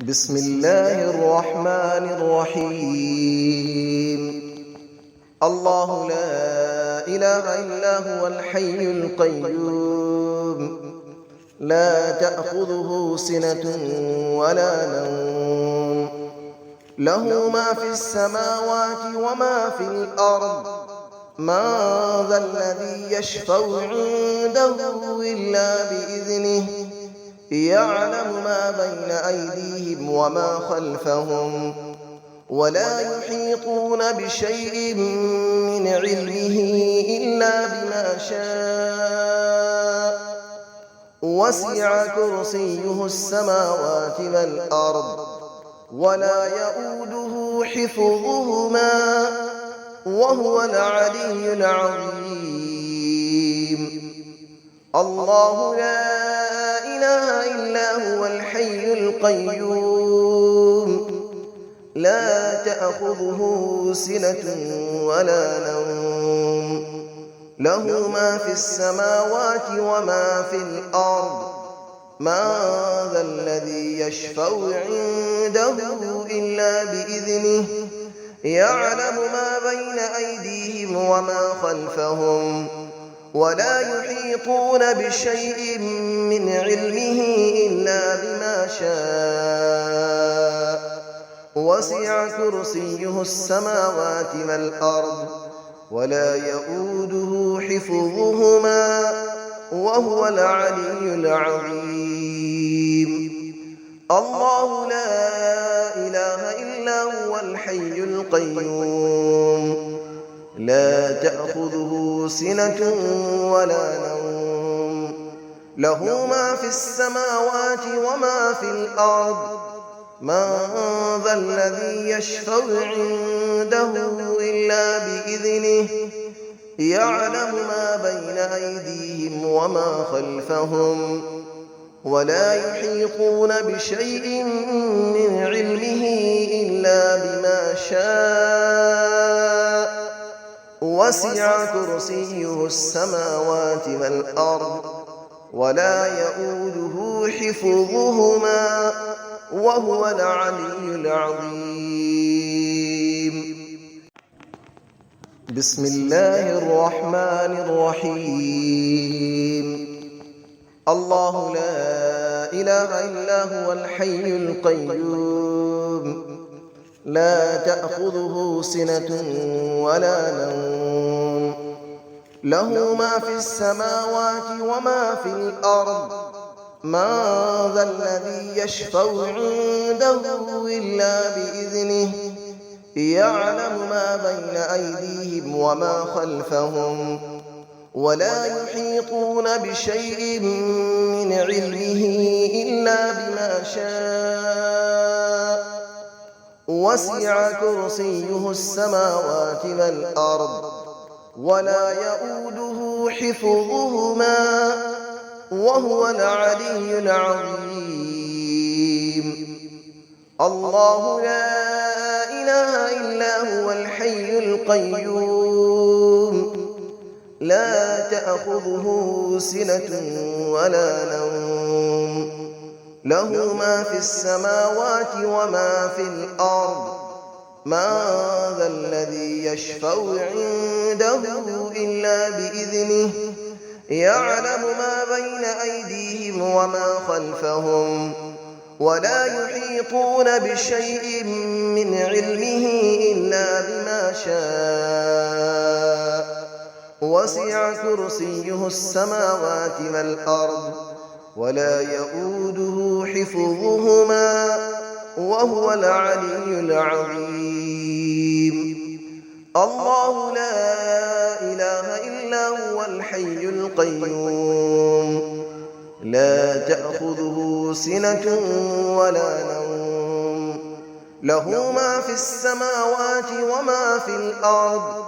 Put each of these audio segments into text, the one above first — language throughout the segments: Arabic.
بسم الله الرحمن الرحيم. الله لا إله إلا هو الحي القيوم، لا تأخذه سنة ولا نوم، له ما في السماوات وما في الأرض. من ذا الذي يشفع عنده إلا بإذنه، يعلم ما بين أيديهم وما خلفهم، ولا يحيطون بشيء من علمه إلا بما شاء. وسع كرسيه السماوات والأرض، ولا يؤوده حفظهما، وهو العلي العظيم. الله لا إله إلا هو الحي القيوم، لا تأخذه سنة ولا نوم، له ما في السماوات وما في الأرض. من ذا الذي يشفع عنده إلا بإذنه، يعلم ما بين أيديهم وما خلفهم، ولا يحيطون بشيء من علمه إلا بما شاء. وسع كرسيه السماوات والأرض، ولا يؤوده حفظهما، وهو العلي العظيم. الله لا إله إلا هو الحي القيوم، لا تأخذه سنة ولا نوم، له ما في السماوات وما في الأرض. من ذا الذي يشفع عنده إلا بإذنه، يعلم ما بين أيديهم وما خلفهم، ولا يحيطون بشيء من علمه إلا بما شاء. وسع كرسيه السماوات والأرض، ولا يؤوده حفظهما، وهو العلي العظيم. بسم الله الرحمن الرحيم. الله لا إله إلا هو الحي القيوم، لا تأخذه سنة ولا نوم، له ما في السماوات وما في الأرض. من ذا الذي يشفع عنده إلا بإذنه، يعلم ما بين أيديهم وما خلفهم، ولا يحيطون بشيء من علمه إلا بما شاء. وسع كرسيه السماوات والأرض، ولا يؤوده حفظهما، وهو العلي العظيم. الله لا إله إلا هو الحي القيوم، لا تأخذه سنة ولا نوم، له ما في السماوات وما في الأرض. من ذا الذي يشفع عنده إلا بإذنه، يعلم ما بين أيديهم وما خلفهم، ولا يحيطون بشيء من علمه إلا بما شاء. وسع كرسيه السماوات والأرض، ولا يؤوده حفظهما، وهو العلي العظيم. الله لا إله إلا هو الحي القيوم، لا تأخذه سنة ولا نوم، له ما في السماوات وما في الأرض.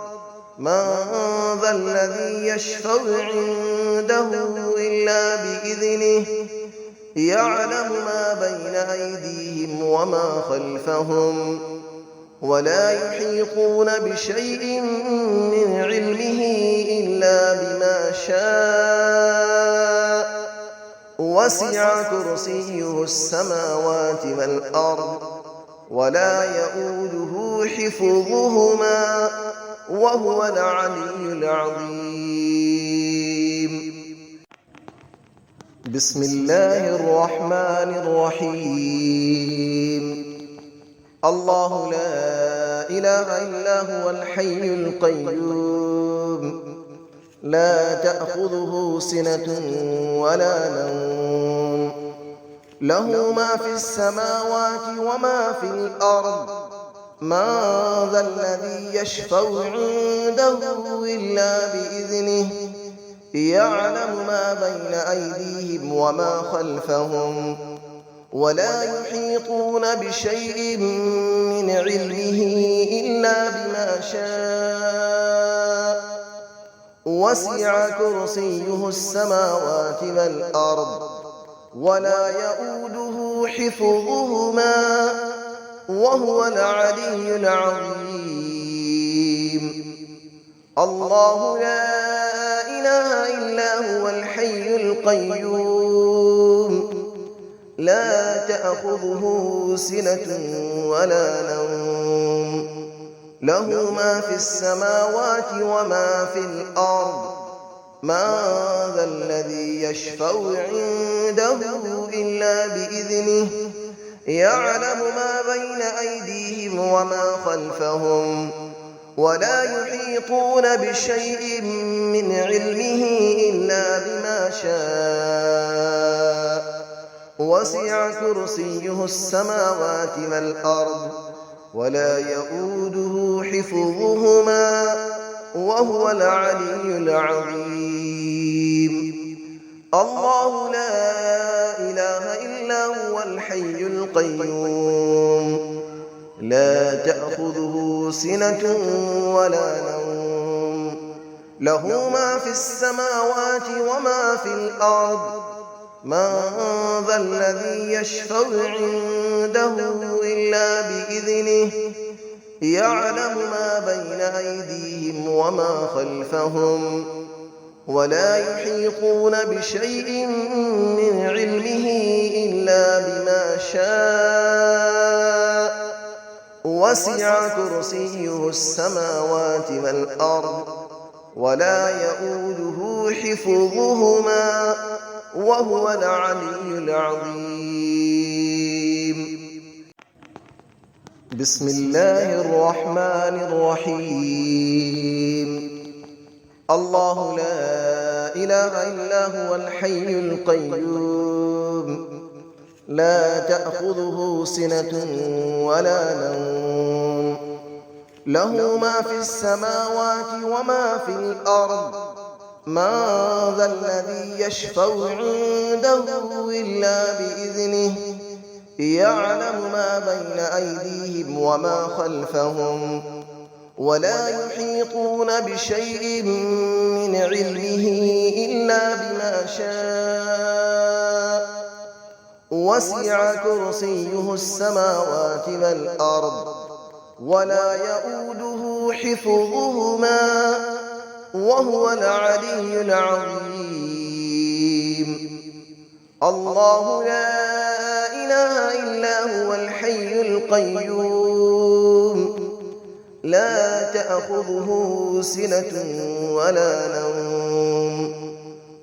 من ذا الذي يشفع عنده إلا بإذنه، يعلم ما بين أيديهم وما خلفهم، ولا يحيطون بشيء من علمه إلا بما شاء. وسع كرسيه السماوات والأرض ولا يؤوده حفظهما وهو العلي العظيم. بسم الله الرحمن الرحيم. الله لا إله إلا هو الحي القيوم لا تأخذه سنة ولا نوم له ما في السماوات وما في الأرض من ذا الذي يشفع عنده إلا بإذنه يعلم ما بين أيديهم وما خلفهم ولا يحيطون بشيء من علمه إلا بما شاء وسع كرسيه السماوات والأرض ولا يؤوده حفظهما وهو العلي العظيم. الله لا إله إلا هو الحي القيوم لا تأخذه سنة ولا نوم له ما في السماوات وما في الأرض من ذا الذي يشفع عنده إلا بإذنه يعلم ما بين أيديهم وما خلفهم ولا يحيطون بشيء من علمه إلا بما شاء وسع كرسيه السماوات والأرض ولا يؤوده حفظهما وهو العلي العظيم. الله لا إله إلا هو الحي القيوم لا تأخذه سنة ولا نوم له ما في السماوات وما في الأرض من ذا الذي يشفع عنده إلا بإذنه يعلم ما بين أيديهم وما خلفهم ولا يحيطون بشيء من علمه إلا بما شاء وسع كرسيه السماوات والأرض ولا يؤوده حفظهما وهو العلي العظيم. بسم الله الرحمن الرحيم. الله لا إله إلا هو الحي القيوم لا تأخذه سنة ولا نوم له ما في السماوات وما في الأرض من ذا الذي يشفع عنده إلا بإذنه يعلم ما بين أيديهم وما خلفهم ولا يحيطون بشيء من علمه إلا بما شاء وسع كرسيه السماوات والأرض ولا يؤوده حفظهما وهو العلي العظيم. الله لا إله إلا هو الحي القيوم لا تأخذه سنة ولا نوم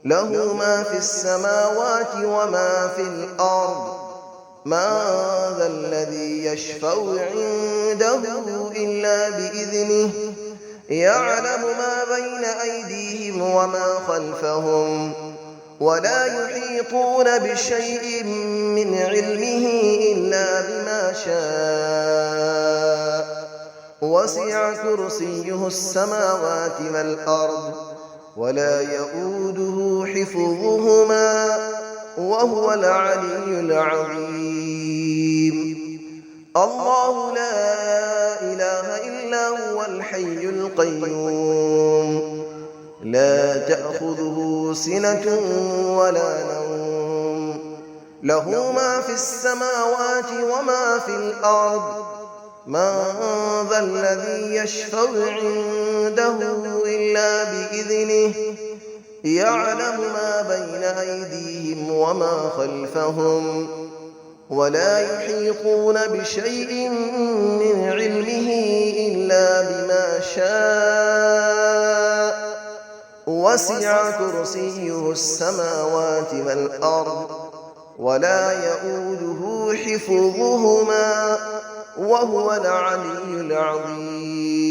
له ما في السماوات وما في الأرض من ذا الذي يشفع عنده إلا بإذنه يعلم ما بين أيديهم وما خلفهم ولا يحيطون بشيء من علمه إلا بما شاء وسع كرسيه السماوات والأرض ولا يؤوده حفظهما وهو العلي العظيم. الله لا إله إلا هو الحي القيوم لا تأخذه سنة ولا نوم له ما في السماوات وما في الأرض من ذا الذي يشفع عنده إلا بإذنه يعلم ما بين أيديهم وما خلفهم ولا يحيطون بشيء من علمه إلا بما شاء وسع كرسيه السماوات والأرض ولا يئوده حفظهما وهو العلي العظيم.